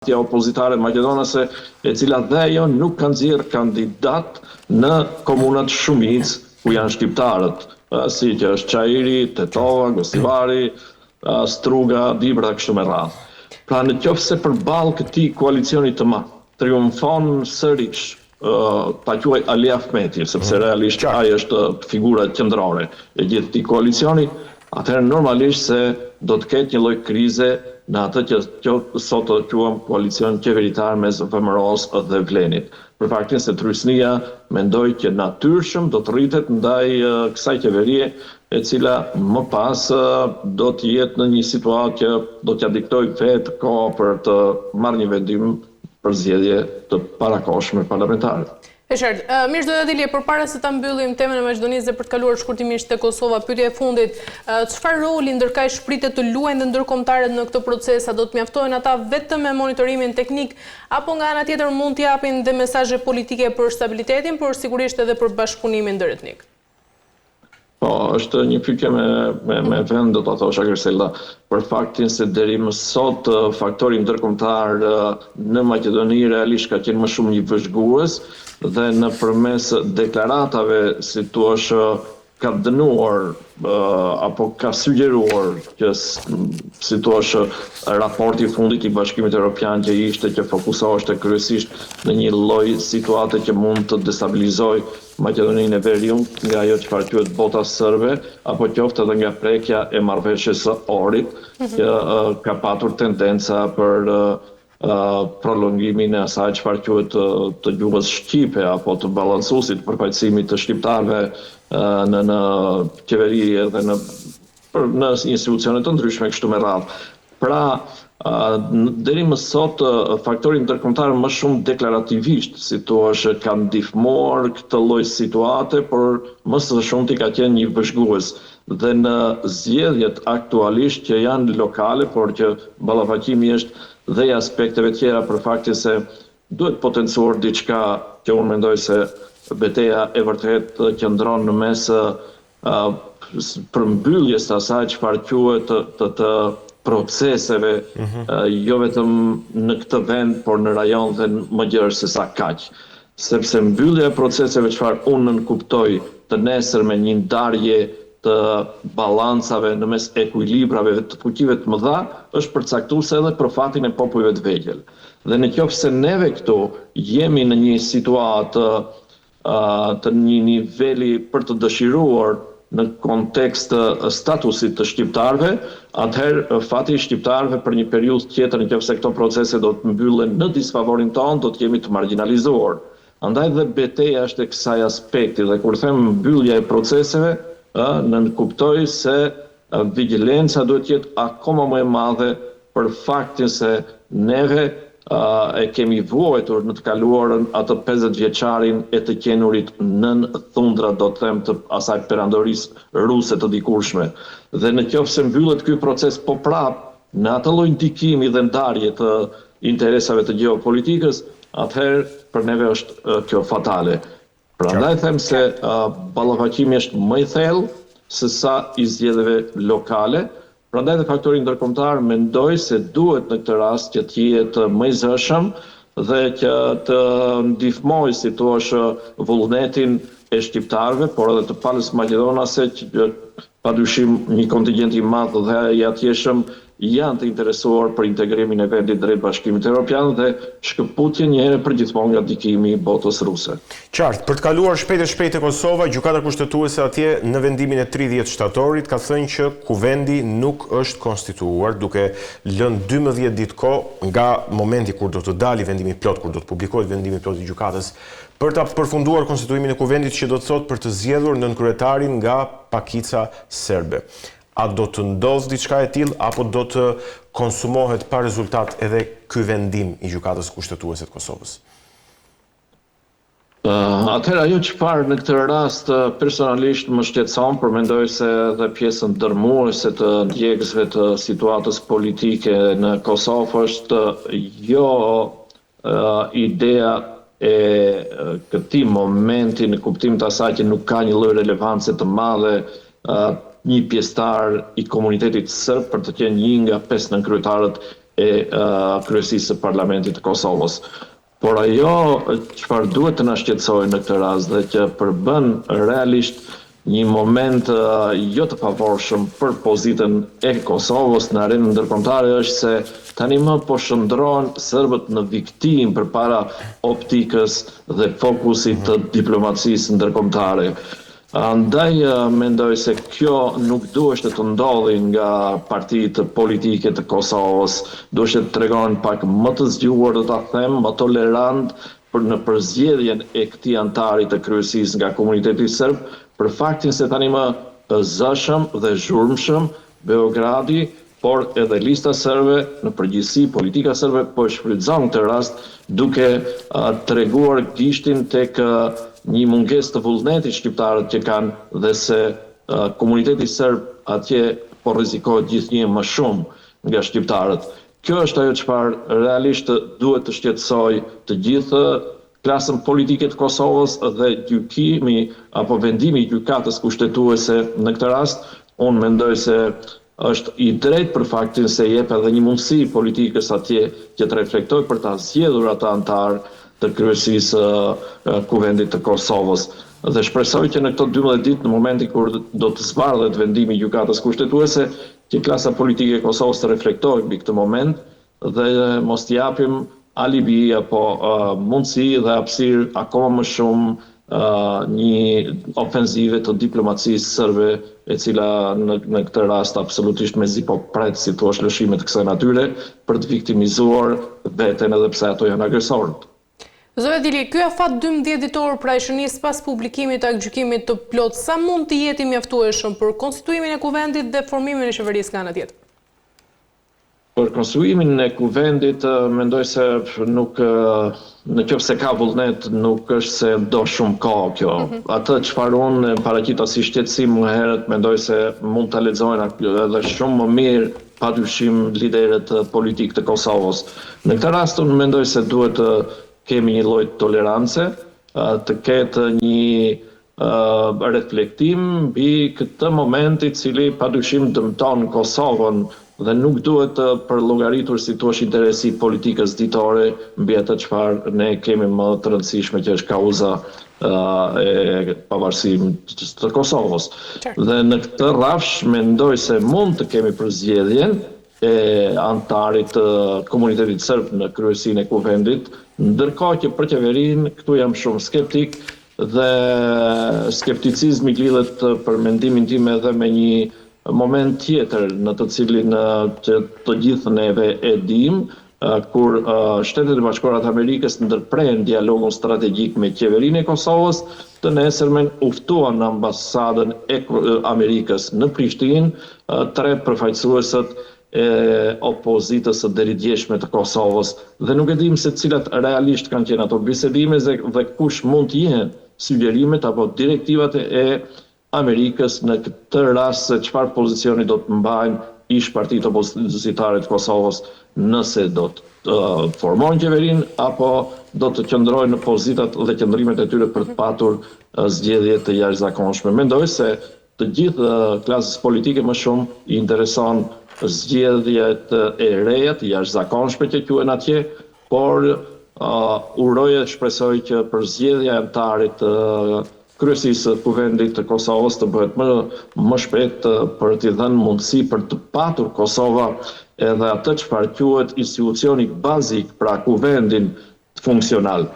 Partia opozitare maqedonase, e cila dhe ajo nuk kanë nxjerrë kandidat në komunat shumicë ku janë shqiptarët, si që është Çairi, Tetova, Gostivari, Struga, Dibra, kështu me radhë. Pra në qoftë se përballë këtij koalicioni të madh triumfon sërish ta quaj Ali Ahmeti, sepse realisht ai është figura qendrore e gjithë këtij koalicioni, atëherë normalisht se do të ketë një lloj krize në atë që sot të quam koalicion qeveritar mes VMRO-s dhe Vlenit. Për faktin se Trysnia mendoi që natyrshëm do të rritet ndaj kësaj qeverie, e cila më pas do të jetë në një situatë që do t'ja diktojë vetë kohë për të marrë një vendim për zgjedhje të parakohshme parlamentare. E qartë. Mirë zotëria Dilje, përpara se ta mbyllim temën e Maqedonisë dhe për të kaluar shkurtimisht te Kosova, pyetja e fundit, çfarë roli ndërkaq shpritet të luajnë dhe ndërkombëtarët në këtë proces? A do të mjaftojnë ata vetëm me monitorimin teknik apo nga ana tjetër mund të japin dhe mesazhe politike për stabilitetin, por sigurisht edhe për bashkëpunimin ndëretnik? Po, është një pyetje me vend, do ta thosha Griselda, për faktin se deri më sot faktori ndërkombëtar në Maqedoni realisht ka qenë më shumë një vëzhgues dhe nëpërmes deklaratave, si thua, ka dënuar apo ka sugjeruar që, si thua, raporti i fundit i Bashkimit Evropian që fokusohej kryesisht në një lloj situate që mund të destabilizojë Maqedoninë e Veriut nga ajo çfarë quhet bota serbe, apo qoftë edhe nga prekja e marrëveshjes së Ohrit, që ka patur tendenca për prolongimin e asaj çfarë quhet të gjuhës shqipe apo të balancuesit përfaqësimit të shqiptarëve në qeveri edhe në institucione të ndryshme kështu me radhë. Pra, deri më sot faktori ndërkombëtar më shumë deklarativisht, si thua, ka ndihmuar këtë lloj situate, por më së shumti ka qenë një vëzhgues. Dhe në zgjedhjet aktualisht që janë lokale, por që ballafaqimi është dhe i aspekteve tjera, për faktin se duhet potencuar diçka që unë mendoj se betejë e vërtet qëndron në mes përmbylljes së asaj çfarë quhet të proceseve, jo vetëm në këtë vend, por në rajon dhe më gjerë se sa kaq. Sepse mbyllja e proceseve, çfarë unë nënkuptoj të nesër me një ndarje të balancave në mes ekuilibrave të fuqive të mëdha, është përcaktuese edhe për fatin e popujve të vegjël. Dhe në qoftë se neve këtu jemi në një situatë të një niveli për të dëshiruar në kontekst të statusit të shqiptarëve, atëherë fati i shqiptarëve për një periudhë tjetër, nëse këto procese do të mbyllen në disfavorin tonë, do të jemi të marginalizuar. Andaj dhe betejë është e kësaj aspekti, dhe kur them mbyllja e proceseve, nënkuptoj se vigjilenca duhet të jetë akoma më e madhe për faktin se neve e kemi vuajtur në të kaluarën atë 50 vjeçarin e të qenurit nën thundra, do të them, të asaj perandorisë ruse të dikurshme. Dhe në qoftë se mbyllet ky proces po prap në atë lloj ndikimi dhe ndarje të interesave të gjeopolitikës, atëherë për neve është kjo fatale. Prandaj them se ballafaqimi është më i thellë se sa i zgjedhjeve lokale. Prandaj dhe faktori ndërkombëtar mendoj se duhet në këtë rast që të jetë më i zëshëm dhe që të ndihmojë, si thua, vullnetin e shqiptarëve, por edhe të palës maqedonase, që padyshim një kontingjent i madh dhe i atjeshëm janë të interesuar për integrimin e vendit drejt Bashkimit Evropian dhe shkëputjen një herë përgjithmonë nga ndikimi i botës ruse. Qartë, për të kaluar shpejt e Kosova, gjykata kushtetuese atje në vendimin e 30 shtatorit ka thënë që kuvendi nuk është konstituuar, duke lënë 12 ditë kohë nga momenti kur do të dalë vendimi plot, kur do të publikohet vendimi plot i gjykatës, për ta përfunduar konstituimin e kuvendit, që do të thotë për të zgjedhur nënkryetarin nga pakica serbe. A do të ndodhë diçka e tillë apo do të konsumohet pa rezultat edhe ky vendim i gjykatës kushtetuese të Kosovës? Atëherë ajo çfarë në këtë rast personalisht më shqetëson, por mendoj se edhe pjesën dërmuese të ndjekësve të situatës politike në Kosovë është jo idea e këtij momenti në kuptim të asaj që nuk ka një lloj relevance të madhe një pjesëtar i komunitetit serb për të qenë një nga 5 nënkryetarët e kryesisë së Parlamentit të Kosovës. Por ajo çfarë duhet të na shqetësojë në këtë rast dhe që përbën realisht një moment jo të favorshëm për pozitën e Kosovës në arenën ndërkombëtare është se tani më po shndrohen serbët në viktimë përpara optikës dhe fokusit të diplomacisë ndërkombëtare. Andaj mendoj se kjo nuk duhet të ndodhi nga partitë politike të Kosovës, duhet të tregon pak më të zgjuar, do ta them, më tolerant në përzgjedhjen e këtij antari të kryesisë nga komuniteti serb, për faktin se tani më zëshëm dhe zhurmshëm Beogradi, por edhe lista serbe, në përgjithësi politika serbe po e shfrytëzon këtë rast duke treguar gishtin tek një mungesë të vullnetit shqiptarët që kanë dhe se komuniteti serb atje po rrezikohet gjithnjë më shumë nga shqiptarët. Kjo është ajo çfarë realisht duhet të shqetësoj të gjithë klasën politike të Kosovës dhe gjykimi apo vendimi i gjykatës kushtetuese në këtë rast, unë mendoj se është i drejtë për faktin se jep edhe një mundësi politikës atje që të reflektoj për ta zgjedhur ata antarë të kryesisë kuvendit të Kosovës. Dhe shpresoj që në këto 12 ditë, në momentin kur do të zbardhet vendimi i gjykatës kushtetuese, që klasa politike e Kosovës të reflektojë mbi këtë moment dhe mos t'i japim alibi apo mundësi dhe hapësirë akoma më shumë një ofenzive të diplomacisë serbe, e cila në këtë rast absolutisht mezi po pret si thua lëshime të kësaj natyre për të viktimizuar veten edhe pse ato janë agresorët. Zoti Dili, ky afat 12 ditor pra i shënis pas publikimit të gjykimit të plot, sa mund të jetë i mjaftueshëm për konstituimin e kuvendit dhe formimin e qeverisë nga ana tjetër? Për konstruimin e kuvendit, mendoj se nuk, në qoftë se ka vullnet, nuk është se do shumë kohë kjo. Atë çfarë unë paraqita si shqetësim më herët, mendoj se mund ta lexojnë edhe shumë më mirë padyshim liderët politik të Kosovës. Në këtë rast unë mendoj se duhet të kemi një lloj tolerance, të ketë një reflektim mbi këtë moment i cili padyshim dëmton Kosovën dhe nuk duhet të përllogaritur si thua interesi politikës ditore mbi atë çfarë ne kemi më të rëndësishme që është kauza e pavarësisë të Kosovës. Dhe në këtë rrafsh mendoj se mund të kemi përzgjedhjen e antarit të komunitetit serb në kryesinë e kuvendit, ndërkohë që për qeverinë këtu jam shumë skeptik dhe skepticizmi lidhet për mendimin tim edhe me një moment tjetër në të cilin që të gjithë neve e dim, kur Shtetet e Bashkuara të Amerikës ndërprejnë dialogun strategjik me qeverinë e Kosovës, të nesërmen uftuan në ambasadën e Amerikës në Prishtinë 3 përfaqësuesët e opozitës së deridjeshme të Kosovës dhe nuk e dim se cilat realisht kanë qenë ato bisedime dhe kush mund të jenë sugjerimet apo direktivat e Amerikës në këtë rast se çfarë pozicioni do të mbajnë ish partitë opozitare të Kosovës nëse do të formojnë qeverinë apo do të qëndrojnë në pozitat dhe qëndrimet e tyre për të patur zgjedhje të jashtëzakonshme. Mendoj se të gjithë klasës politike më shumë i intereson zgjedhjet e reja të jashtëzakonshme që quhen atje, por uroj e shpresoj që për zgjedhja e antarit kryesisë të kuvendit të Kosovës të bëhet më shpejt për t'i dhënë mundësi për të patur Kosova edhe atë çfarë quhet institucioni bazik pra kuvendin funksional.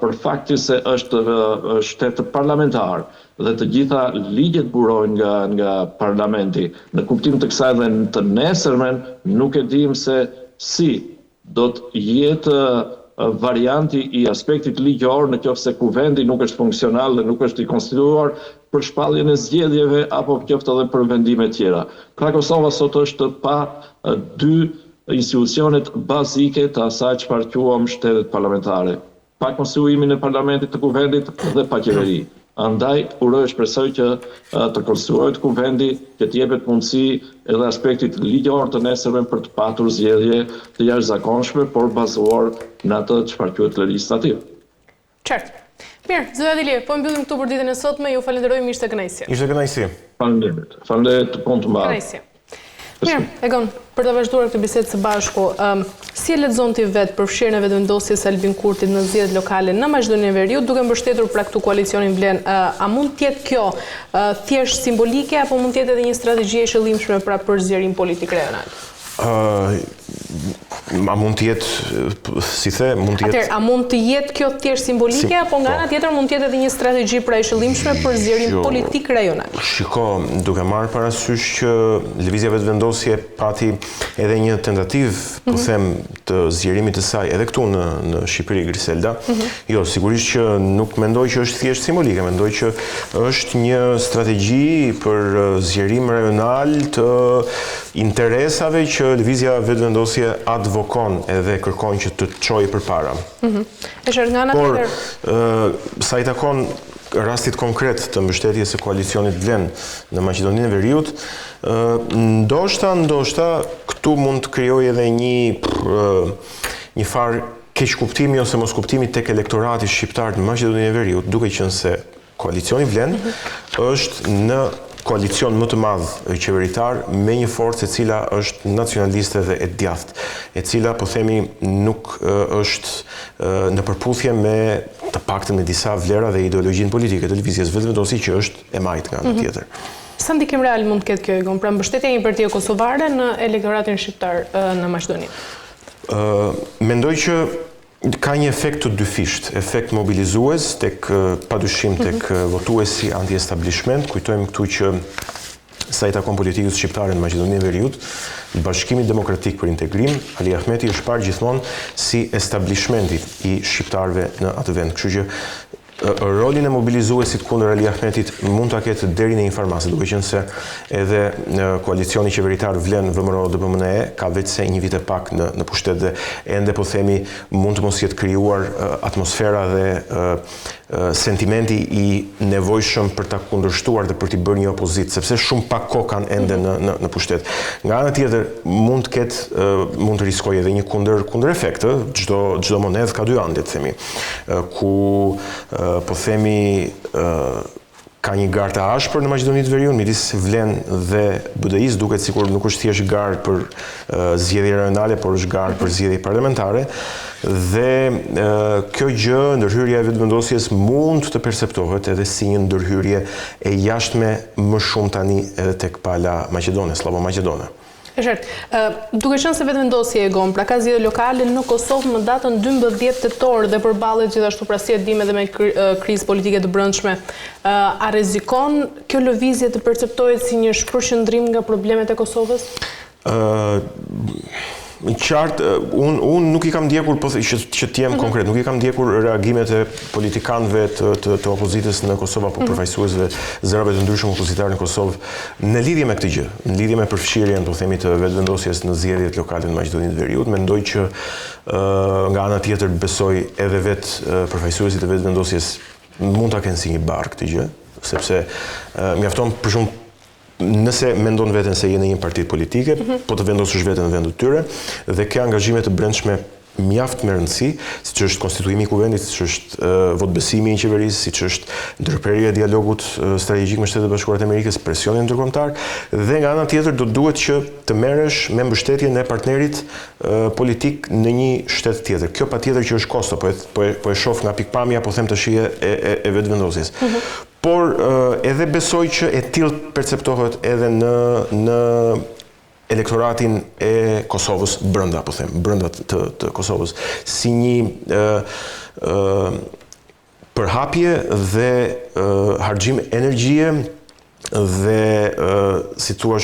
Për faktin se është shtet parlamentar dhe të gjitha ligjet burojnë nga parlamenti. Në kuptim të kësaj dhe të nesërmen nuk e dim se si do të jetë varianti i aspektit ligjor në qoftë se kuvendi nuk është funksional dhe nuk është i konstituar për shpalljen e zgjedhjeve apo qoftë edhe për vendime tjera. Pra Kosova sot është pa 2 institucionet bazike të asaj çfarë quajmë shtetet parlamentare. Pa konstituimin e parlamentit të kuvendit dhe pa qeveri. Andaj uroj shpresoj që të konstruohet kuvendi, që të jepet mundësi edhe aspektit ligjor të nesërmen për të patur zgjedhje të jashtëzakonshme, por bazuar në atë çfarë quhet legjislativ. Qartë. Mirë, zotëria Dili, po mbyllim këtu për ditën e sotme, ju falenderoj, ishte kënaqësi. Ishte kënaqësi. Faleminderit. Faleminderit, punë të mbarë. Kënaqësi. Mirë, Egon, për të vazhduar këtë bisedë së bashku, si e lexon ti vetë përfshirjen e vendosjes së Albin Kurtit në zgjedhjet lokale në Maqedoninë e Veriut, duke mbështetur pra këtu koalicionin Vlen, a mund të jetë kjo thjesht simbolike apo mund të jetë edhe një strategji e shëllimshme pra për zgjerim politik rajonal? A mund të jetë, si the, mund të jetë... Atëherë, a mund të jetë kjo thjesht simbolike, apo nga ana tjetër mund të jetë edhe një strategji pra e shëllimshme për zgjerim politik rajonal? Shiko, duke marrë parasysh që lëvizja vetëvendosje pati edhe një tentativë, po them, të zgjerimit të saj edhe këtu në Shqipëri, Griselda, jo, sigurisht që nuk mendoj që është thjesht simbolike, mendoj që është një strategji për zgjerim rajonal të interesave që lëvizja vetëvendosje advokon edhe kërkon që të çojë përpara. Por, sa i takon rastit konkret të mbështetjes së koalicionit Vlen në Maqedoninë e Veriut, ndoshta këtu mund të krijojë edhe një farë keqkuptimi ose mos kuptimi tek elektorati shqiptar në Maqedoninë e Veriut, duke qenë se koalicioni Vlen është në koalicion më të madh qeveritar me një forcë e cila është nacionaliste dhe e djathtë, e cila po themi nuk është në përputhje me të paktën me disa vlera dhe ideologjinë politike të lëvizjes vetëvendosje që është e majtë nga ana tjetër. Sa ndikim real mund të ketë kjo, Egon, pra mbështetja e një partie kosovare në elektoratin shqiptar në Maqedoni? Mendoj që ka një efekt të dyfisht, efekt mobilizues padyshim tek votuesi anti-establishment. Kujtojmë këtu që sa i takon politikës shqiptare në Maqedoninë e Veriut, Bashkimi Demokratik për Integrim, Ali Ahmeti është parë gjithmonë si establishmenti i shqiptarëve në atë vend. Kështu që rolin e mobilizuesit kundër Ali Ahmetit mund ta ketë deri në informase, duke qenë se edhe koalicioni qeveritar Vlen VMRO-DPMNE ka vetëse një vit e pak në pushtet dhe ende po themi mund të mos jetë krijuar atmosfera dhe sentimenti i nevojshëm për ta kundërshtuar dhe për t'i bërë një opozitë, sepse shumë pak kohë kanë ende në pushtet. Nga ana tjetër mund të riskojë edhe një kundër efekt, çdo monedhë ka dy ande, themi, ku po themi ka një garë të ashpër në Maqedoninë të Veriut midis Vlen dhe BDI-s, duket sikur nuk është thjesht garë për zgjedhje rajonale, por është garë për zgjedhje parlamentare, dhe kjo gjë, ndërhyrja e vetëvendosjes mund të perceptohet edhe si një ndërhyrje e jashtme më shumë tani edhe tek pala maqedone, slavo-maqedone. Duke qenë se vetëvendosja e Egon, pra ka zgjedhje lokale në Kosovë më datën 12 tetor dhe përballet gjithashtu pra si e dim edhe me krizë politike të brendshme, a rrezikon kjo lëvizje të perceptohet si një shpërqendrim nga problemet e Kosovës? Qartë, unë nuk i kam ndjekur, që t'jem konkret, nuk i kam ndjekur reagimet e politikanëve të opozitës në Kosovë apo përfaqësuesve zërave të ndryshëm opozitarë në Kosovë në lidhje me këtë gjë, në lidhje me përfshirjen, po themi, të vetëvendosjes në zgjedhjet lokale në Maqedoninë të Veriut. Mendoj që nga ana tjetër besoj edhe vetë përfaqësuesit e vetëvendosjes mund ta kenë si një barë këtë gjë, sepse mjafton për shumë nëse mendon veten se je në një parti politike, po të vendosësh veten në vendin e tyre dhe ke angazhime të brendshme mjaft me rëndësi, siç është konstituimi i kuvendit, siç është votbesimi i qeverisë, siç është ndërprerja e dialogut strategjik me Shtetet e Bashkuara të Amerikës, presioni ndërkombëtar, dhe nga ana tjetër do duhet që të merresh me mbështetjen e partnerit politik në një shtet tjetër. Kjo patjetër që është kosto, po e shoh nga pikpamja, po them të shije e vetëvendosjes. Por edhe besoj që e tillë perceptohet edhe në elektoratin e Kosovës brenda, po them, brenda të Kosovës, si një përhapje dhe harxhim energjie dhe si thua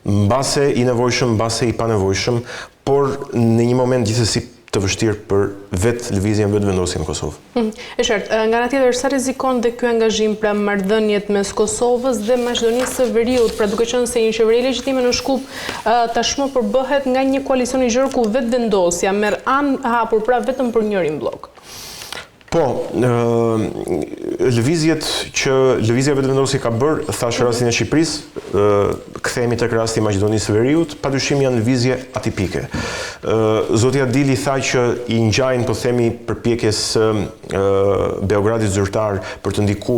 mbase i nevojshëm, mbase i panevojshëm, por në një moment gjithsesi të vështirë për vetë lëvizjen vetëvendosje në Kosovë. E qartë, nga ana tjetër sa rrezikon dhe ky angazhim pra marrëdhëniet mes Kosovës dhe Maqedonisë së Veriut, pra duke qenë se një qeveri legjitime në Shkup tashmë përbëhet nga një koalicion i gjerë ku vetëvendosja merr anë hapur pra vetëm për njërin blok. Po, lëvizja vetëvendosje ka bërë, thash rastin e Shqipërisë, kthehemi tek rasti i Maqedonisë së Veriut, padyshim janë lëvizje atipike. Zoti Adili tha që i ngjajnë, po themi, përpjekjes Beogradit zyrtar për të ndikuar